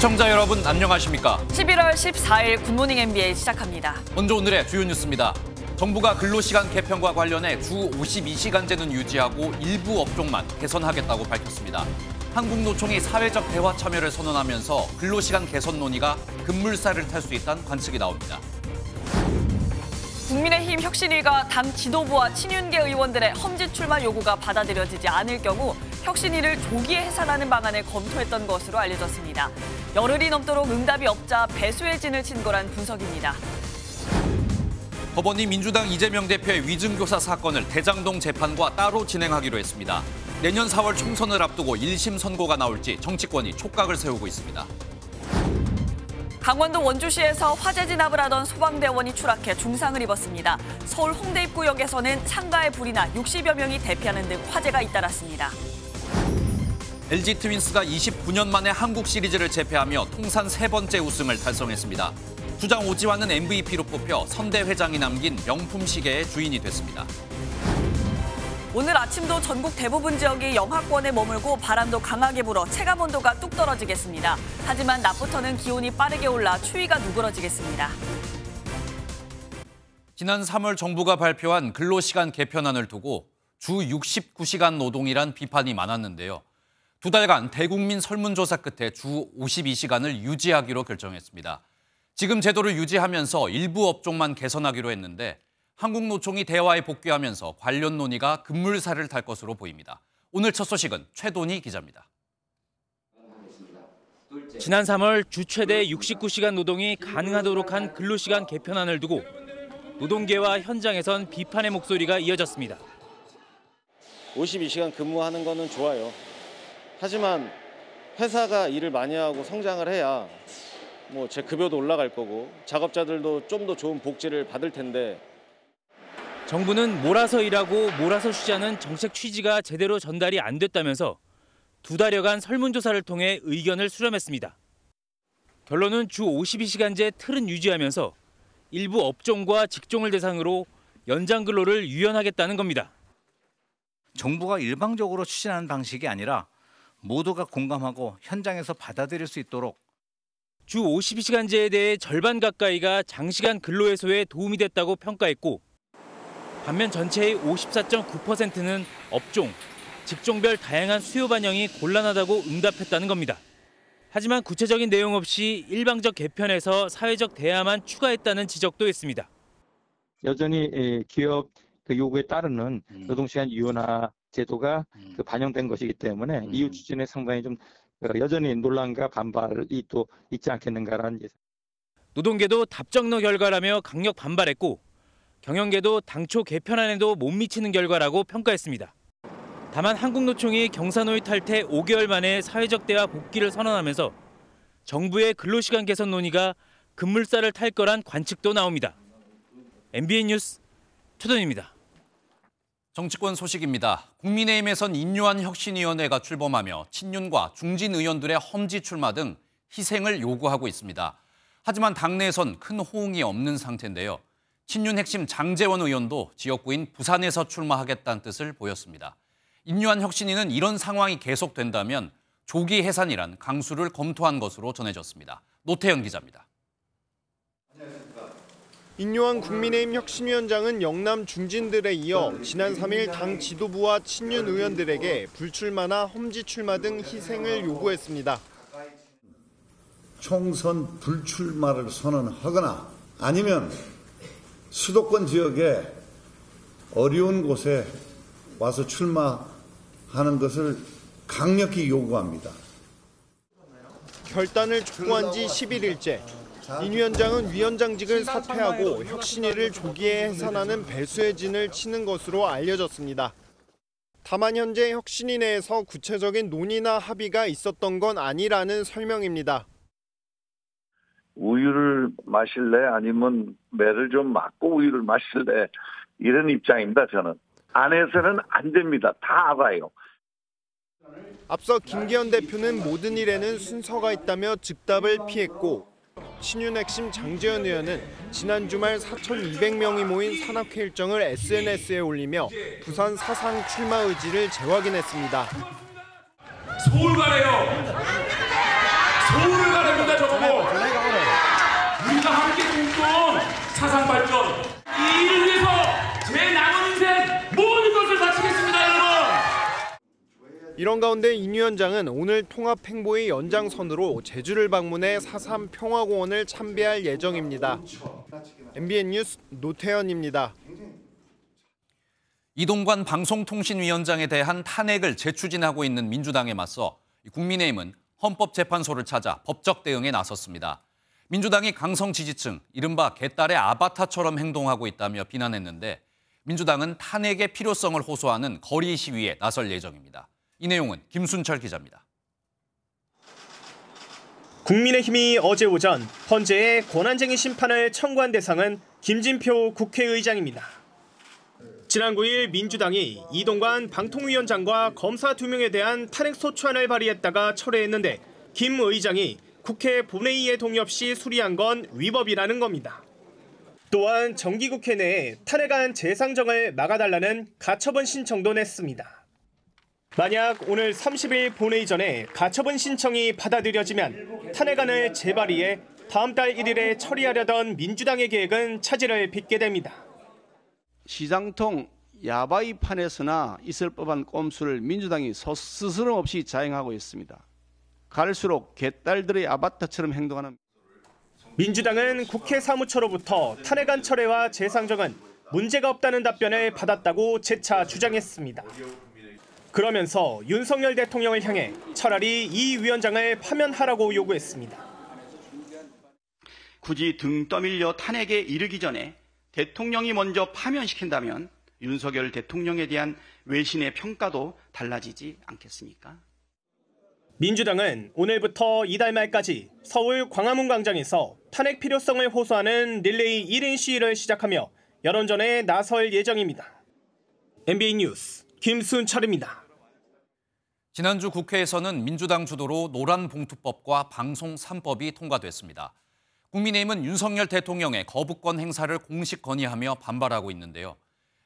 시청자 여러분 안녕하십니까? 11월 14일 굿모닝 NBA 시작합니다. 먼저 오늘의 주요 뉴스입니다. 정부가 근로시간 개편과 관련해 주 52시간제는 유지하고 일부 업종만 개선하겠다고 밝혔습니다. 한국노총이 사회적 대화 참여를 선언하면서 근로시간 개선 논의가 급물살을 탈 수 있다는 관측이 나옵니다. 국민의힘 혁신위가 당 지도부와 친윤계 의원들의 험지 출마 요구가 받아들여지지 않을 경우 혁신위를 조기에 해산하는 방안을 검토했던 것으로 알려졌습니다. 열흘이 넘도록 응답이 없자 배수의 진을 친 거란 분석입니다. 법원이 민주당 이재명 대표의 위증교사 사건을 대장동 재판과 따로 진행하기로 했습니다. 내년 4월 총선을 앞두고 1심 선고가 나올지 정치권이 촉각을 세우고 있습니다. 강원도 원주시에서 화재 진압을 하던 소방대원이 추락해 중상을 입었습니다. 서울 홍대 입구역에서는 창가에 불이 나 60여 명이 대피하는 등 화재가 잇따랐습니다. LG 트윈스가 29년 만에 한국 시리즈를 제패하며 통산 3번째 우승을 달성했습니다. 주장 오지환은 MVP로 뽑혀 선대 회장이 남긴 명품 시계의 주인이 됐습니다. 오늘 아침도 전국 대부분 지역이 영하권에 머물고 바람도 강하게 불어 체감 온도가 뚝 떨어지겠습니다. 하지만 낮부터는 기온이 빠르게 올라 추위가 누그러지겠습니다. 지난 3월 정부가 발표한 근로시간 개편안을 두고 주 69시간 노동이란 비판이 많았는데요. 2달간 대국민 설문조사 끝에 주 52시간을 유지하기로 결정했습니다. 지금 제도를 유지하면서 일부 업종만 개선하기로 했는데 한국노총이 대화에 복귀하면서 관련 논의가 급물살을 탈 것으로 보입니다. 오늘 첫 소식은 최돈희 기자입니다. 지난 3월 주 최대 69시간 노동이 가능하도록 한 근로시간 개편안을 두고 노동계와 현장에선 비판의 목소리가 이어졌습니다. 52시간 근무하는 거는 좋아요. 하지만 회사가 일을 많이 하고 성장을 해야 제 급여도 올라갈 거고 작업자들도 좀 더 좋은 복지를 받을 텐데 정부는 몰아서 일하고 몰아서 쉬자는 정책 취지가 제대로 전달이 안 됐다면서 2달여간 설문조사를 통해 의견을 수렴했습니다. 결론은 주 52시간제 틀은 유지하면서 일부 업종과 직종을 대상으로 연장 근로를 유연하겠다는 겁니다. 정부가 일방적으로 추진하는 방식이 아니라 모두가 공감하고 현장에서 받아들일 수 있도록 주 52시간제에 대해 절반 가까이가 장시간 근로 해소에 도움이 됐다고 평가했고 반면 전체의 54.9%는 업종, 직종별 다양한 수요 반영이 곤란하다고 응답했다는 겁니다. 하지만 구체적인 내용 없이 일방적 개편에서 사회적 대화만 추가했다는 지적도 있습니다. 여전히 기업 요구에 따르는 노동시간 유연화 제도가 반영된 것이기 때문에 이후 추진에 상당히 좀 여전히 논란과 반발이 또 있지 않겠는가라는 예상. 노동계도 답정너 결과라며 강력 반발했고 경영계도 당초 개편안에도 못 미치는 결과라고 평가했습니다. 다만 한국노총이 경사노위 탈퇴 5개월 만에 사회적 대화 복귀를 선언하면서 정부의 근로시간 개선 논의가 급물살을 탈 거란 관측도 나옵니다. MBN 뉴스 최돈입니다. 정치권 소식입니다. 국민의힘에선 인요한 혁신위원회가 출범하며 친윤과 중진 의원들의 험지 출마 등 희생을 요구하고 있습니다. 하지만 당내에선 큰 호응이 없는 상태인데요. 친윤 핵심 장제원 의원도 지역구인 부산에서 출마하겠다는 뜻을 보였습니다. 인요한 혁신위는 이런 상황이 계속된다면 조기 해산이란 강수를 검토한 것으로 전해졌습니다. 노태영 기자입니다. 인요한 국민의힘 혁신위원장은 영남 중진들에 이어 지난 3일 당 지도부와 친윤 의원들에게 불출마나 험지 출마 등 희생을 요구했습니다. 총선 불출마를 선언하거나 아니면 수도권 지역에 어려운 곳에 와서 출마하는 것을 강력히 요구합니다. 결단을 촉구한 지 11일째. 인 위원장은 위원장직을 사퇴하고 혁신위를 조기에 해산하는 배수의 진을 치는 것으로 알려졌습니다. 다만 현재 혁신위 내에서 구체적인 논의나 합의가 있었던 건 아니라는 설명입니다. 우유를 마실래 아니면 매를 좀 맞고 우유를 마실래 이런 입장입니다. 저는 안에서는 안 됩니다. 다 알아요. 앞서 김기현 대표는 모든 일에는 순서가 있다며 즉답을 피했고 친윤 핵심 장제원 의원은 지난 주말 4,200명이 모인 산악회 일정을 SNS에 올리며 부산 사상 출마 의지를 재확인했습니다. 서울 가래요. 조를 가릅니다. 저보고 우리가 함께 꿈꾼 사상 발전, 이 일을 위해서 제 남은 인생 모든 것을 바치겠습니다, 여러분. 이런 가운데 인 위원장은 오늘 통합행보의 연장선으로 제주를 방문해 4.3 평화공원을 참배할 예정입니다. MBN 뉴스 노태현입니다. 이동관 방송통신위원장에 대한 탄핵을 재추진하고 있는 민주당에 맞서 국민의힘은 헌법재판소를 찾아 법적 대응에 나섰습니다. 민주당이 강성 지지층, 이른바 개딸의 아바타처럼 행동하고 있다며 비난했는데 민주당은 탄핵의 필요성을 호소하는 거리 시위에 나설 예정입니다. 이 내용은 김순철 기자입니다. 국민의힘이 어제 오전 헌재에 권한쟁의 심판을 청구한 대상은 김진표 국회의장입니다. 지난 9일 민주당이 이동관 방통위원장과 검사 2명에 대한 탄핵 소추안을 발의했다가 철회했는데 김 의장이 국회 본회의에 동의 없이 수리한 건 위법이라는 겁니다. 또한 정기국회 내에 탄핵안 재상정을 막아달라는 가처분 신청도 냈습니다. 만약 오늘 30일 본회의 전에 가처분 신청이 받아들여지면 탄핵안을 재발의해 다음 달 1일에 처리하려던 민주당의 계획은 차질을 빚게 됩니다. 시장통 야바이판에서나 있을 법한 꼼수를 민주당이 스스럼 없이 자행하고 있습니다. 갈수록 개딸들의 아바타처럼 행동하는 민주당은 국회 사무처로부터 탄핵안 철회와 재상정은 문제가 없다는 답변을 받았다고 재차 주장했습니다. 그러면서 윤석열 대통령을 향해 차라리 이 위원장을 파면하라고 요구했습니다. 굳이 등 떠밀려 탄핵에 이르기 전에 대통령이 먼저 파면시킨다면 윤석열 대통령에 대한 외신의 평가도 달라지지 않겠습니까? 민주당은 오늘부터 이달 말까지 서울 광화문 광장에서 탄핵 필요성을 호소하는 릴레이 1인 시위를 시작하며 여론전에 나설 예정입니다. MBN 뉴스 김순철입니다. 지난주 국회에서는 민주당 주도로 노란봉투법과 방송 3법이 통과됐습니다. 국민의힘은 윤석열 대통령의 거부권 행사를 공식 건의하며 반발하고 있는데요.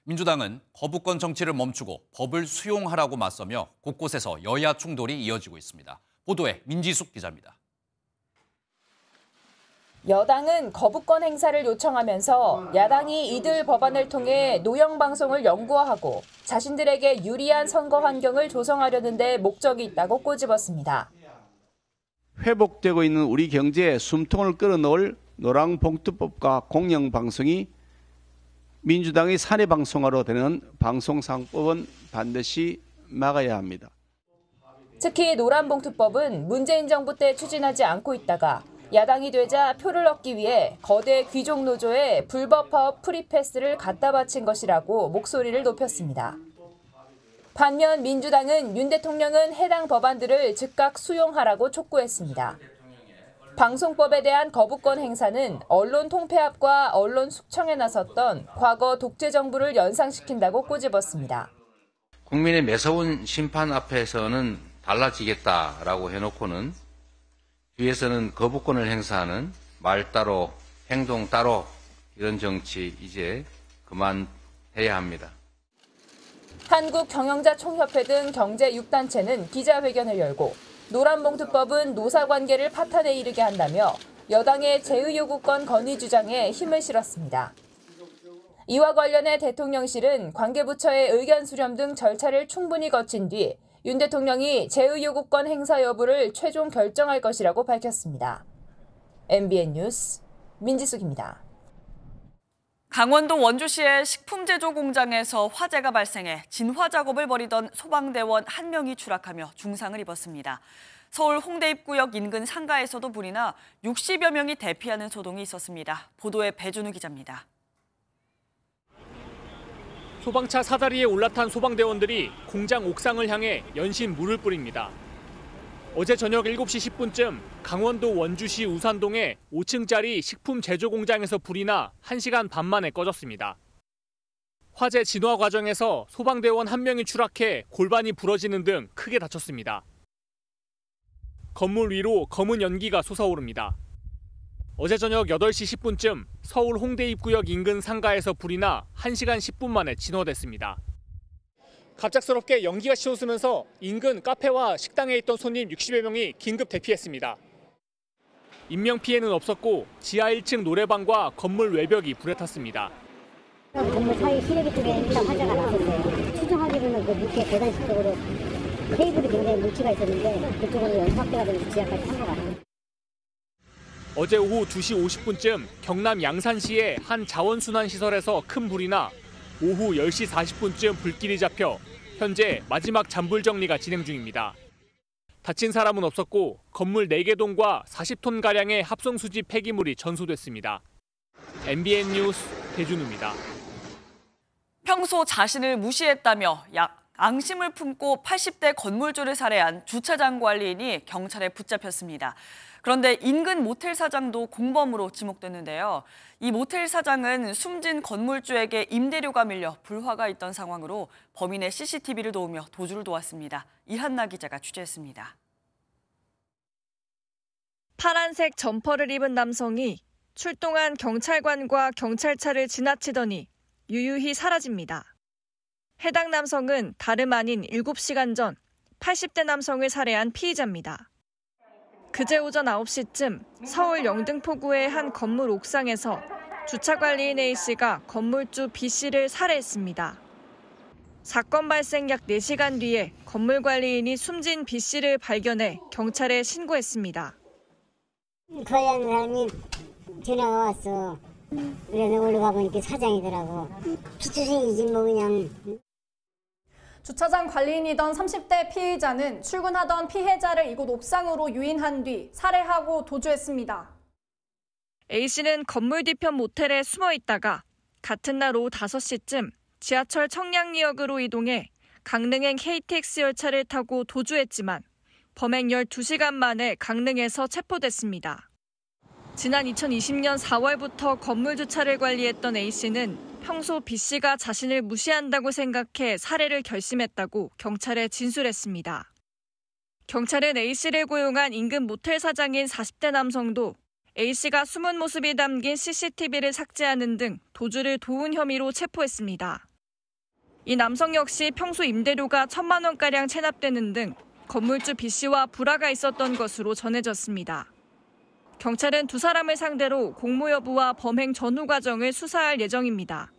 민주당은 거부권 정치를 멈추고 법을 수용하라고 맞서며 곳곳에서 여야 충돌이 이어지고 있습니다. 보도에 민지숙 기자입니다. 여당은 거부권 행사를 요청하면서 야당이 이들 법안을 통해 노영방송을 영구화하고 자신들에게 유리한 선거 환경을 조성하려는 데 목적이 있다고 꼬집었습니다. 회복되고 있는 우리 경제에 숨통을 끌어넣을 노랑봉투법과 공영방송이 민주당의 사내방송화로 되는 방송상법은 반드시 막아야 합니다. 특히 노란봉투법은 문재인 정부 때 추진하지 않고 있다가 야당이 되자 표를 얻기 위해 거대 귀족 노조에 불법 파업 프리패스를 갖다 바친 것이라고 목소리를 높였습니다. 반면 민주당은 윤 대통령은 해당 법안들을 즉각 수용하라고 촉구했습니다. 방송법에 대한 거부권 행사는 언론 통폐합과 언론 숙청에 나섰던 과거 독재 정부를 연상시킨다고 꼬집었습니다. 국민의 매서운 심판 앞에서는 달라지겠다라고 해놓고는 뒤에서는 거부권을 행사하는 말 따로 행동 따로 이런 정치 이제 그만해야 합니다. 한국경영자총협회 등 경제 6단체는 기자회견을 열고 노란봉투법은 노사관계를 파탄에 이르게 한다며 여당의 제의요구권 건의 주장에 힘을 실었습니다. 이와 관련해 대통령실은 관계부처의 의견 수렴 등 절차를 충분히 거친 뒤 윤 대통령이 제의요구권 행사 여부를 최종 결정할 것이라고 밝혔습니다. MBN 뉴스 민지숙입니다. 강원도 원주시의 식품 제조 공장에서 화재가 발생해 진화 작업을 벌이던 소방대원 1명이 추락하며 중상을 입었습니다. 서울 홍대 입구역 인근 상가에서도 불이 나 60여 명이 대피하는 소동이 있었습니다. 보도에 배준우 기자입니다. 소방차 사다리에 올라탄 소방대원들이 공장 옥상을 향해 연신 물을 뿌립니다. 어제 저녁 7시 10분쯤 강원도 원주시 우산동의 5층짜리 식품 제조 공장에서 불이 나 1시간 반 만에 꺼졌습니다. 화재 진화 과정에서 소방대원 1명이 추락해 골반이 부러지는 등 크게 다쳤습니다. 건물 위로 검은 연기가 솟아오릅니다. 어제 저녁 8시 10분쯤 서울 홍대 입구역 인근 상가에서 불이 나 1시간 10분 만에 진화됐습니다. 갑작스럽게 연기가 치솟으면서 인근 카페와 식당에 있던 손님 60여 명이 긴급 대피했습니다. 인명피해는 없었고 지하 1층 노래방과 건물 외벽이 불에 탔습니다. 건물 사이 시래기 쪽에 일단 화재가 났었어요. 추정하기로는 그 밑에 계단식 쪽으로 테이블이 굉장히 물기가 있었는데 그쪽으로 연소확대가 되면서 지하까지 탄 것 같아요. 어제 오후 2시 50분쯤 경남 양산시의 한 자원순환시설에서 큰 불이 나 오후 10시 40분쯤 불길이 잡혀 현재 마지막 잔불 정리가 진행 중입니다. 다친 사람은 없었고 건물 4개 동과 40톤가량의 합성수지 폐기물이 전소됐습니다. MBN 뉴스 대준우입니다. 평소 자신을 무시했다며 앙심을 품고 80대 건물주를 살해한 주차장 관리인이 경찰에 붙잡혔습니다. 그런데 인근 모텔 사장도 공범으로 지목됐는데요. 이 모텔 사장은 숨진 건물주에게 임대료가 밀려 불화가 있던 상황으로 범인의 CCTV를 도우며 도주를 도왔습니다. 이한나 기자가 취재했습니다. 파란색 점퍼를 입은 남성이 출동한 경찰관과 경찰차를 지나치더니 유유히 사라집니다. 해당 남성은 다름 아닌 7시간 전 80대 남성을 살해한 피의자입니다. 그제 오전 9시쯤 서울 영등포구의 한 건물 옥상에서 주차관리인 A씨가 건물주 B씨를 살해했습니다. 사건 발생 약 4시간 뒤에 건물관리인이 숨진 B씨를 발견해 경찰에 신고했습니다. 거래하는 사람이 전화가 왔어. 그래서 올라가 보니까 사장이더라고. 피투성이지 뭐 그냥. 주차장 관리인이던 30대 피의자는 출근하던 피해자를 이곳 옥상으로 유인한 뒤 살해하고 도주했습니다. A씨는 건물 뒤편 모텔에 숨어 있다가 같은 날 오후 5시쯤 지하철 청량리역으로 이동해 강릉행 KTX 열차를 타고 도주했지만 범행 12시간 만에 강릉에서 체포됐습니다. 지난 2020년 4월부터 건물 주차를 관리했던 A씨는 평소 B씨가 자신을 무시한다고 생각해 살해를 결심했다고 경찰에 진술했습니다. 경찰은 A씨를 고용한 인근 모텔 사장인 40대 남성도 A씨가 숨은 모습이 담긴 CCTV를 삭제하는 등 도주를 도운 혐의로 체포했습니다. 이 남성 역시 평소 임대료가 1,000만 원가량 체납되는 등 건물주 B씨와 불화가 있었던 것으로 전해졌습니다. 경찰은 두 사람을 상대로 공모 여부와 범행 전후 과정을 수사할 예정입니다.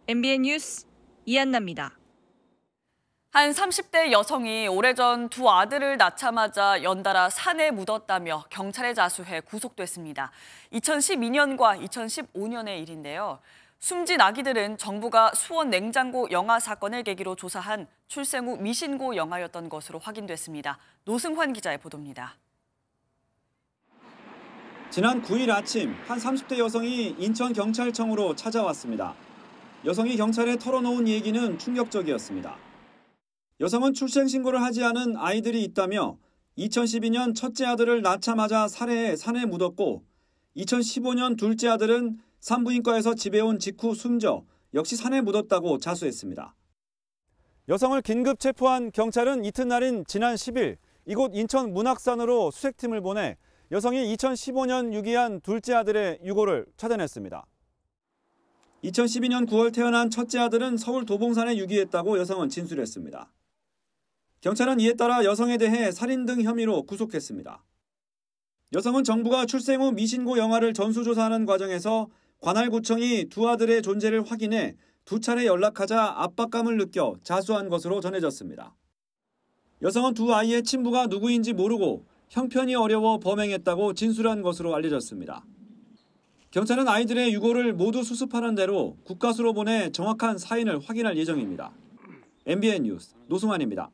MBN 뉴스 이한나입니다. 한 30대 여성이 오래전 두 아들을 낳자마자 연달아 산에 묻었다며 경찰에 자수해 구속됐습니다. 2012년과 2015년의 일인데요. 숨진 아기들은 정부가 수원 냉장고 영아 사건을 계기로 조사한 출생 후 미신고 영아였던 것으로 확인됐습니다. 노승환 기자의 보도입니다. 지난 9일 아침 한 30대 여성이 인천경찰청으로 찾아왔습니다. 여성이 경찰에 털어놓은 얘기는 충격적이었습니다. 여성은 출생 신고를 하지 않은 아이들이 있다며 2012년 첫째 아들을 낳자마자 살해해 산에 묻었고 2015년 둘째 아들은 산부인과에서 집에 온 직후 숨져 역시 산에 묻었다고 자수했습니다. 여성을 긴급 체포한 경찰은 이튿날인 지난 10일 이곳 인천 문학산으로 수색팀을 보내 여성이 2015년 유기한 둘째 아들의 유고를 찾아냈습니다. 2012년 9월 태어난 첫째 아들은 서울 도봉산에 유기했다고 여성은 진술했습니다. 경찰은 이에 따라 여성에 대해 살인 등 혐의로 구속했습니다. 여성은 정부가 출생 후 미신고 영아를 전수조사하는 과정에서 관할구청이 두 아들의 존재를 확인해 두 차례 연락하자 압박감을 느껴 자수한 것으로 전해졌습니다. 여성은 두 아이의 친부가 누구인지 모르고 형편이 어려워 범행했다고 진술한 것으로 알려졌습니다. 경찰은 아이들의 유고를 모두 수습하는 대로 국가수로 보내 정확한 사인을 확인할 예정입니다. MBN 뉴스 노승환입니다.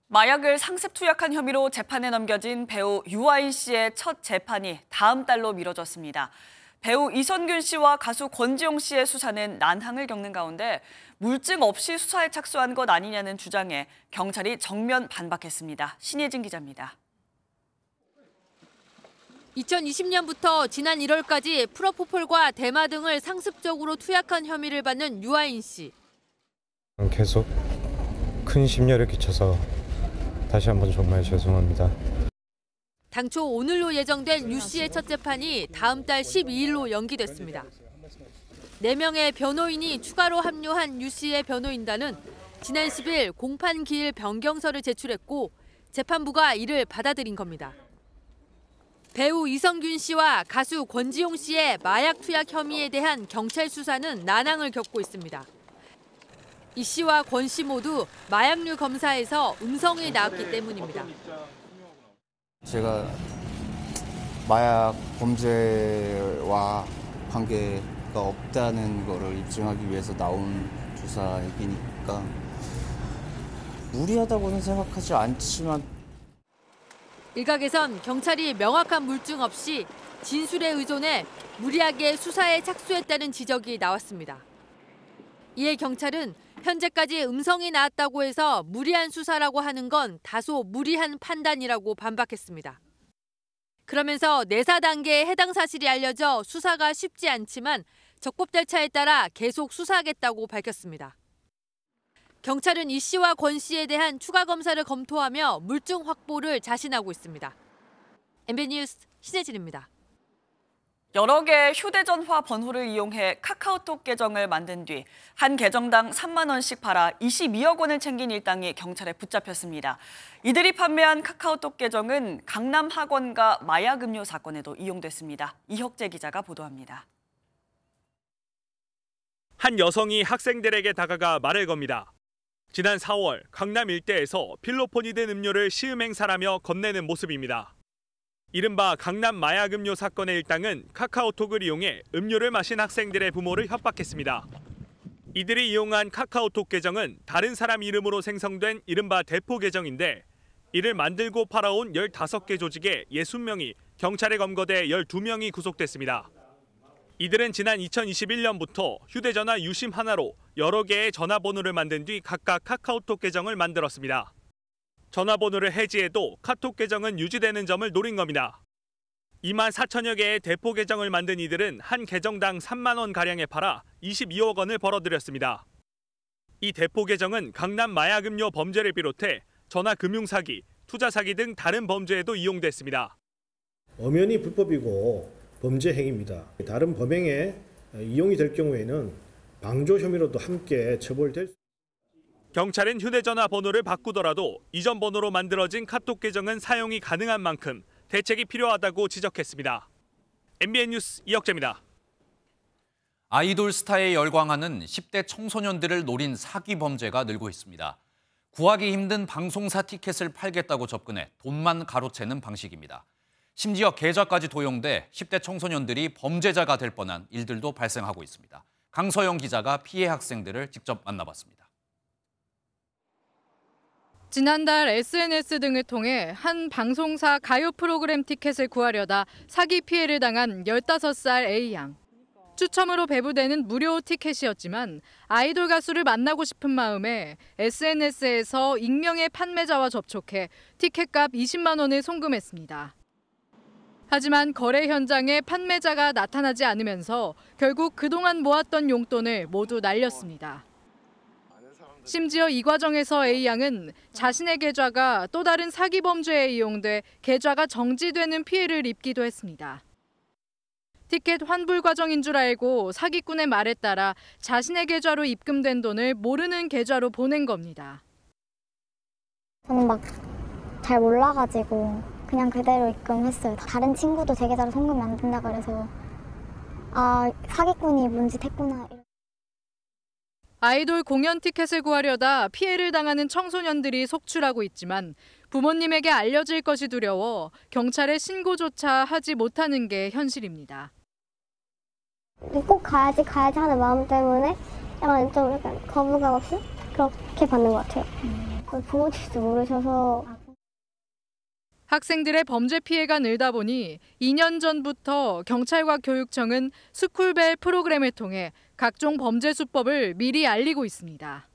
마약을 상습 투약한 혐의로 재판에 넘겨진 배우 유아인 씨의 첫 재판이 다음 달로 미뤄졌습니다. 배우 이선균 씨와 가수 권지용 씨의 수사는 난항을 겪는 가운데 물증 없이 수사에 착수한 것 아니냐는 주장에 경찰이 정면 반박했습니다. 신예진 기자입니다. 2020년부터 지난 1월까지 프로포폴과 대마 등을 상습적으로 투약한 혐의를 받는 유아인 씨. 계속 큰 심려를 끼쳐서 다시 한번 정말 죄송합니다. 당초 오늘로 예정된 유 씨의 첫 재판이 다음 달 12일로 연기됐습니다. 4명의 변호인이 추가로 합류한 유 씨의 변호인단은 지난 10일 공판 기일 변경서를 제출했고 재판부가 이를 받아들인 겁니다. 배우 이성균 씨와 가수 권지용 씨의 마약 투약 혐의에 대한 경찰 수사는 난항을 겪고 있습니다. 이 씨와 권 씨 모두 마약류 검사에서 음성이 나왔기 때문입니다. 제가 마약 범죄와 관계가 없다는 거를 입증하기 위해서 나온 조사이니까 무리하다고는 생각하지 않지만 일각에선 경찰이 명확한 물증 없이 진술에 의존해 무리하게 수사에 착수했다는 지적이 나왔습니다. 이에 경찰은 현재까지 음성이 나왔다고 해서 무리한 수사라고 하는 건 다소 무리한 판단이라고 반박했습니다. 그러면서 내사 단계에 해당 사실이 알려져 수사가 쉽지 않지만 적법 절차에 따라 계속 수사하겠다고 밝혔습니다. 경찰은 이 씨와 권 씨에 대한 추가 검사를 검토하며 물증 확보를 자신하고 있습니다. MBN 뉴스 신혜진입니다. 여러 개의 휴대전화 번호를 이용해 카카오톡 계정을 만든 뒤 한 계정당 3만 원씩 팔아 22억 원을 챙긴 일당이 경찰에 붙잡혔습니다. 이들이 판매한 카카오톡 계정은 강남 학원가 마약 음료 사건에도 이용됐습니다. 이혁재 기자가 보도합니다. 한 여성이 학생들에게 다가가 말을 겁니다. 지난 4월 강남 일대에서 필로폰이 든 음료를 시음행사라며 건네는 모습입니다. 이른바 강남 마약 음료 사건의 일당은 카카오톡을 이용해 음료를 마신 학생들의 부모를 협박했습니다. 이들이 이용한 카카오톡 계정은 다른 사람 이름으로 생성된 이른바 대포 계정인데 이를 만들고 팔아온 15개 조직의 60명이 경찰에 검거돼 12명이 구속됐습니다. 이들은 지난 2021년부터 휴대전화 유심 하나로 여러 개의 전화번호를 만든 뒤 각각 카카오톡 계정을 만들었습니다. 전화번호를 해지해도 카톡 계정은 유지되는 점을 노린 겁니다. 2만 4천여 개의 대포 계정을 만든 이들은 한 계정당 3만 원가량에 팔아 22억 원을 벌어들였습니다. 이 대포 계정은 강남 마약 음료 범죄를 비롯해 전화 금융 사기, 투자 사기 등 다른 범죄에도 이용됐습니다. 엄연히 불법이고 범죄 행위입니다. 다른 범행에 이용이 될 경우에는 방조 혐의로도 함께 처벌될 수 있습니다. 경찰은 휴대전화 번호를 바꾸더라도 이전 번호로 만들어진 카톡 계정은 사용이 가능한 만큼 대책이 필요하다고 지적했습니다. MBN 뉴스 이혁재입니다. 아이돌 스타에 열광하는 10대 청소년들을 노린 사기 범죄가 늘고 있습니다. 구하기 힘든 방송사 티켓을 팔겠다고 접근해 돈만 가로채는 방식입니다. 심지어 계좌까지 도용돼 10대 청소년들이 범죄자가 될 뻔한 일들도 발생하고 있습니다. 강서영 기자가 피해 학생들을 직접 만나봤습니다. 지난달 SNS 등을 통해 한 방송사 가요 프로그램 티켓을 구하려다 사기 피해를 당한 15살 A양. 추첨으로 배부되는 무료 티켓이었지만 아이돌 가수를 만나고 싶은 마음에 SNS에서 익명의 판매자와 접촉해 티켓값 20만 원을 송금했습니다. 하지만 거래 현장에 판매자가 나타나지 않으면서 결국 그동안 모았던 용돈을 모두 날렸습니다. 심지어 이 과정에서 A양은 자신의 계좌가 또 다른 사기 범죄에 이용돼 계좌가 정지되는 피해를 입기도 했습니다. 티켓 환불 과정인 줄 알고 사기꾼의 말에 따라 자신의 계좌로 입금된 돈을 모르는 계좌로 보낸 겁니다. 저는 막 잘 몰라가지고 그냥 그대로 입금했어요. 다른 친구도 제 계좌로 송금이 안 된다 그래서 아, 사기꾼이 뭔지 했구나. 아이돌 공연 티켓을 구하려다 피해를 당하는 청소년들이 속출하고 있지만 부모님에게 알려질 것이 두려워 경찰에 신고조차 하지 못하는 게 현실입니다. 꼭 가야지 하는 마음 때문에 약간 거부감 없이 그렇게 받는 것 같아요. 부모님도 모르셔서. 학생들의 범죄 피해가 늘다 보니 2년 전부터 경찰과 교육청은 스쿨벨 프로그램을 통해 각종 범죄 수법을 미리 알리고 있습니다.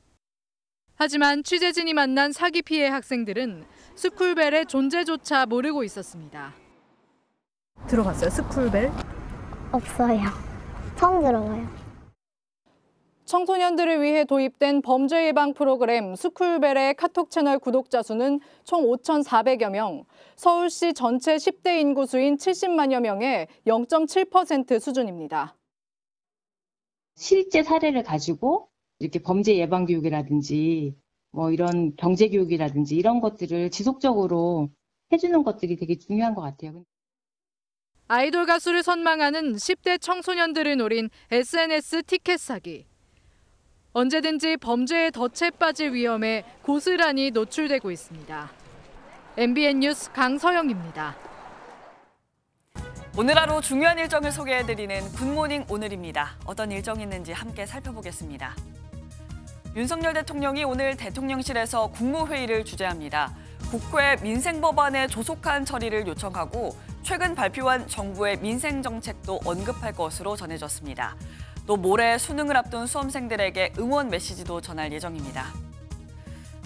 하지만 취재진이 만난 사기 피해 학생들은 스쿨벨의 존재조차 모르고 있었습니다. 들어봤어요? 스쿨벨? 없어요. 처음 들어봐요. 청소년들을 위해 도입된 범죄 예방 프로그램 스쿨벨의 카톡 채널 구독자 수는 총 5,400여 명, 서울시 전체 10대 인구 수인 70만여 명의 0.7% 수준입니다. 실제 사례를 가지고 이렇게 범죄 예방 교육이라든지 뭐 이런 경제 교육이라든지 이런 것들을 지속적으로 해주는 것들이 되게 중요한 것 같아요. 아이돌 가수를 선망하는 10대 청소년들을 노린 SNS 티켓 사기. 언제든지 범죄의 덫에 빠질 위험에 고스란히 노출되고 있습니다. MBN 뉴스 강서영입니다. 오늘 하루 중요한 일정을 소개해드리는 굿모닝 오늘입니다. 어떤 일정이 있는지 함께 살펴보겠습니다. 윤석열 대통령이 오늘 대통령실에서 국무회의를 주재합니다. 국회 민생법안의 조속한 처리를 요청하고 최근 발표한 정부의 민생정책도 언급할 것으로 전해졌습니다. 또 모레 수능을 앞둔 수험생들에게 응원 메시지도 전할 예정입니다.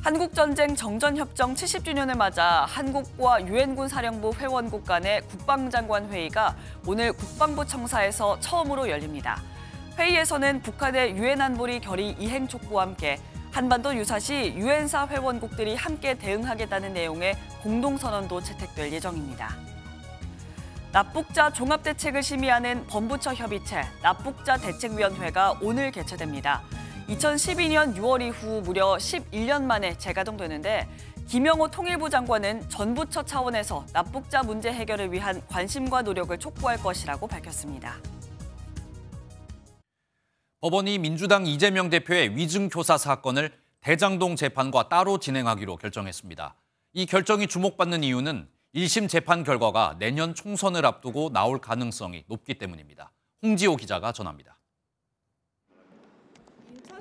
한국전쟁 정전협정 70주년을 맞아 한국과 유엔군 사령부 회원국 간의 국방장관 회의가 오늘 국방부 청사에서 처음으로 열립니다. 회의에서는 북한의 유엔 안보리 결의 이행 촉구와 함께 한반도 유사시 유엔사 회원국들이 함께 대응하겠다는 내용의 공동선언도 채택될 예정입니다. 납북자 종합대책을 심의하는 범부처 협의체 납북자 대책위원회가 오늘 개최됩니다. 2012년 6월 이후 무려 11년 만에 재가동되는데 김영호 통일부 장관은 전부처 차원에서 납북자 문제 해결을 위한 관심과 노력을 촉구할 것이라고 밝혔습니다. 법원이 민주당 이재명 대표의 위증교사 사건을 대장동 재판과 따로 진행하기로 결정했습니다. 이 결정이 주목받는 이유는 1심 재판 결과가 내년 총선을 앞두고 나올 가능성이 높기 때문입니다. 홍지호 기자가 전합니다.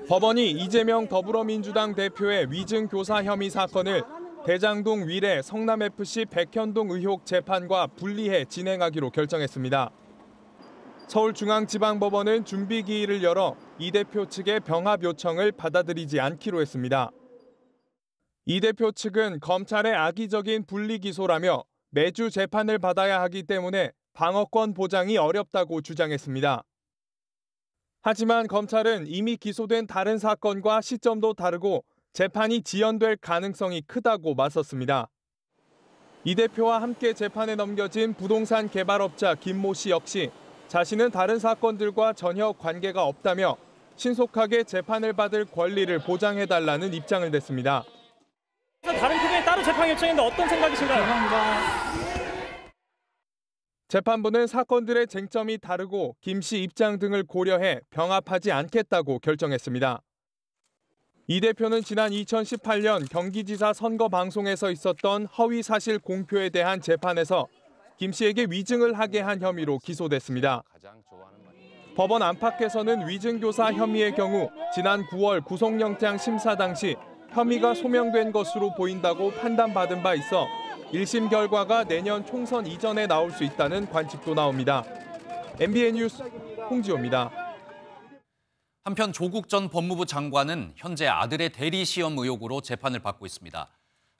법원이 이재명 더불어민주당 대표의 위증교사 혐의 사건을 대장동 위례 성남FC 백현동 의혹 재판과 분리해 진행하기로 결정했습니다. 서울중앙지방법원은 준비기일을 열어 이 대표 측의 병합 요청을 받아들이지 않기로 했습니다. 이 대표 측은 검찰의 악의적인 분리기소라며 매주 재판을 받아야 하기 때문에 방어권 보장이 어렵다고 주장했습니다. 하지만 검찰은 이미 기소된 다른 사건과 시점도 다르고 재판이 지연될 가능성이 크다고 맞섰습니다. 이 대표와 함께 재판에 넘겨진 부동산 개발업자 김모 씨 역시 자신은 다른 사건들과 전혀 관계가 없다며 신속하게 재판을 받을 권리를 보장해달라는 입장을 냈습니다. 다른 팀에 따로 재판 요청했는데 어떤 생각이신가요? 재판부는 사건들의 쟁점이 다르고 김 씨 입장 등을 고려해 병합하지 않겠다고 결정했습니다. 이 대표는 지난 2018년 경기지사 선거 방송에서 있었던 허위 사실 공표에 대한 재판에서 김 씨에게 위증을 하게 한 혐의로 기소됐습니다. 법원 안팎에서는 위증교사 혐의의 경우 지난 9월 구속영장 심사 당시 혐의가 소명된 것으로 보인다고 판단받은 바 있어 1심 결과가 내년 총선 이전에 나올 수 있다는 관측도 나옵니다. MBN 뉴스 홍지호입니다. 한편 조국 전 법무부 장관은 현재 아들의 대리 시험 의혹으로 재판을 받고 있습니다.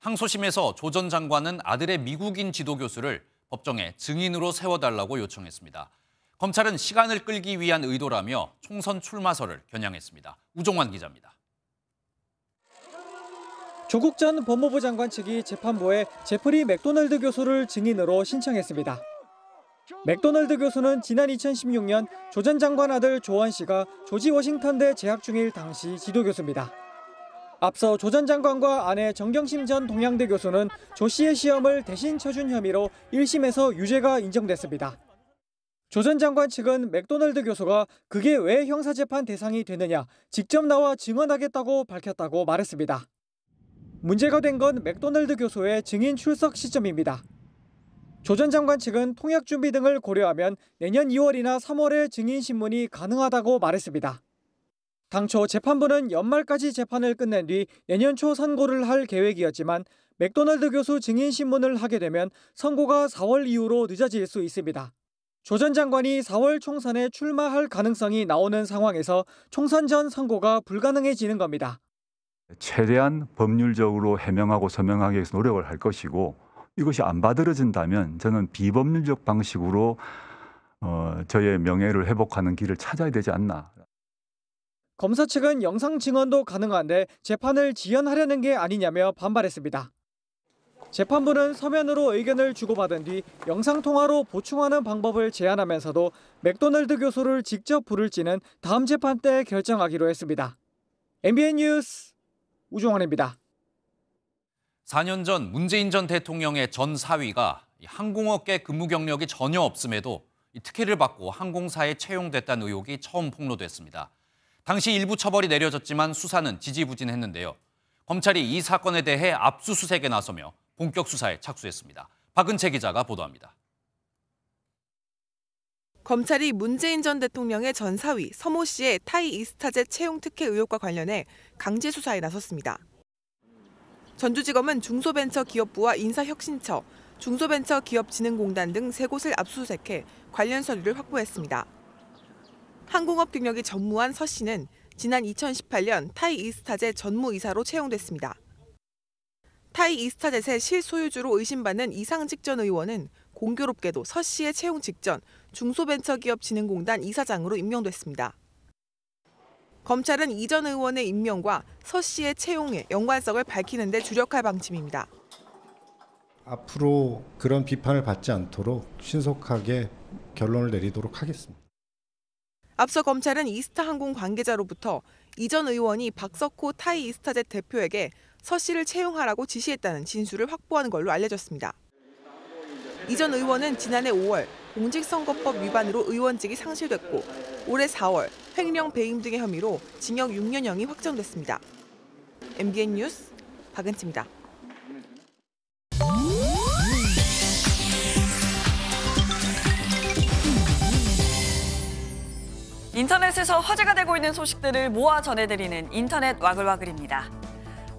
항소심에서 조 전 장관은 아들의 미국인 지도교수를 법정에 증인으로 세워달라고 요청했습니다. 검찰은 시간을 끌기 위한 의도라며 총선 출마설을 겨냥했습니다. 우종환 기자입니다. 조국 전 법무부 장관 측이 재판부에 제프리 맥도널드 교수를 증인으로 신청했습니다. 맥도널드 교수는 지난 2016년 조 전 장관 아들 조원 씨가 조지 워싱턴대 재학 중일 당시 지도교수입니다. 앞서 조 전 장관과 아내 정경심 전 동양대 교수는 조 씨의 시험을 대신 쳐준 혐의로 1심에서 유죄가 인정됐습니다. 조 전 장관 측은 맥도널드 교수가 그게 왜 형사재판 대상이 되느냐 직접 나와 증언하겠다고 밝혔다고 말했습니다. 문제가 된 건 맥도널드 교수의 증인 출석 시점입니다. 조 전 장관 측은 통역 준비 등을 고려하면 내년 2월이나 3월에 증인 신문이 가능하다고 말했습니다. 당초 재판부는 연말까지 재판을 끝낸 뒤 내년 초 선고를 할 계획이었지만 맥도널드 교수 증인 신문을 하게 되면 선고가 4월 이후로 늦어질 수 있습니다. 조 전 장관이 4월 총선에 출마할 가능성이 나오는 상황에서 총선 전 선고가 불가능해지는 겁니다. 최대한 법률적으로 해명하고 서명하기 위해서 노력을 할 것이고 이것이 안 받아들여진다면 저는 비법률적 방식으로 저의 명예를 회복하는 길을 찾아야 되지 않나. 검사 측은 영상 증언도 가능한데 재판을 지연하려는 게 아니냐며 반발했습니다. 재판부는 서면으로 의견을 주고받은 뒤 영상통화로 보충하는 방법을 제안하면서도 맥도널드 교수를 직접 부를지는 다음 재판 때 결정하기로 했습니다. MBN 뉴스 우종환입니다. 4년 전 문재인 전 대통령의 전 사위가 항공업계 근무 경력이 전혀 없음에도 특혜를 받고 항공사에 채용됐다는 의혹이 처음 폭로됐습니다. 당시 일부 처벌이 내려졌지만 수사는 지지부진했는데요. 검찰이 이 사건에 대해 압수수색에 나서며 본격 수사에 착수했습니다. 박은채 기자가 보도합니다. 검찰이 문재인 전 대통령의 전 사위 서모 씨의 타이 이스타젯 채용 특혜 의혹과 관련해 강제 수사에 나섰습니다. 전주지검은 중소벤처기업부와 인사혁신처, 중소벤처기업진흥공단 등 3곳을 압수수색해 관련 서류를 확보했습니다. 항공업 경력이 전무한 서 씨는 지난 2018년 타이 이스타젯 전무이사로 채용됐습니다. 타이 이스타젯의 실소유주로 의심받는 이상직 전 의원은 공교롭게도 서 씨의 채용 직전 중소벤처기업진흥공단 이사장으로 임명됐습니다. 검찰은 이 전 의원의 임명과 서 씨의 채용의 연관성을 밝히는 데 주력할 방침입니다. 앞으로 그런 비판을 받지 않도록 신속하게 결론을 내리도록 하겠습니다. 앞서 검찰은 이스타항공 관계자로부터 이 전 의원이 박석호 타이 이스타젯 대표에게 서 씨를 채용하라고 지시했다는 진술을 확보한 걸로 알려졌습니다. 이 전 의원은 지난해 5월 공직선거법 위반으로 의원직이 상실됐고 올해 4월 횡령 배임 등의 혐의로 징역 6년형이 확정됐습니다. MBN 뉴스 박은치입니다. 인터넷에서 화제가 되고 있는 소식들을 모아 전해드리는 인터넷 와글와글입니다.